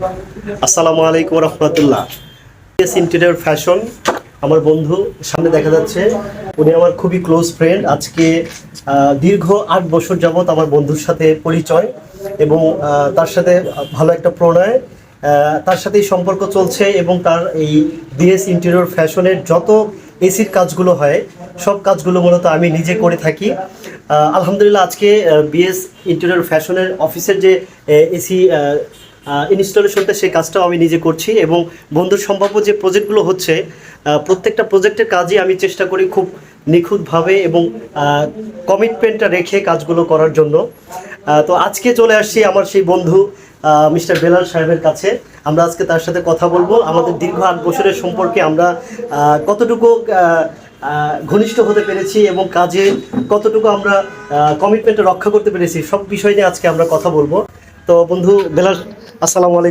আসসালামু আলাইকুম রহমতুল্লাহ। Interior fashion আমার বন্ধু সামনে দেখা যাচ্ছে, উনি আমার খুবই ক্লোজ ফ্রেন্ড। আজকে দীর্ঘ 8 বছর যাবত আমার বন্ধুর সাথে পরিচয় এবং তার সাথে ভালো একটা প্রণয়, তার সাথেই সম্পর্ক চলছে এবং তার এই বিএস ইন্টেরিয়র ফ্যাশনের যত এসির কাজগুলো হয় সব কাজগুলো মূলত আমি নিজে করে থাকি। আলহামদুলিল্লাহ, আজকে বিএস ইন্টেরিয়র ফ্যাশনের অফিসের যে এসি ইনস্টলেশনটা সেই কাজটাও আমি নিজে করছি এবং বন্ধুর সম্ভাব্য যে প্রজেক্টগুলো হচ্ছে প্রত্যেকটা প্রজেক্টের কাজই আমি চেষ্টা করি খুব নিখুঁতভাবে এবং কমিটমেন্টটা রেখে কাজগুলো করার জন্য। তো আজকে চলে আসছি আমার সেই বন্ধু মিস্টার বেলাল সাহেবের কাছে। আমরা আজকে তার সাথে কথা বলবো আমাদের দীর্ঘ 8 বছরের সম্পর্কে আমরা কতটুকু ঘনিষ্ঠ হতে পেরেছি এবং কাজে কতটুকু আমরা কমিটমেন্টটা রক্ষা করতে পেরেছি, সব বিষয় নিয়ে আজকে আমরা কথা বলবো। তো বন্ধু বেলাল, আসসালামু আলাইকুম।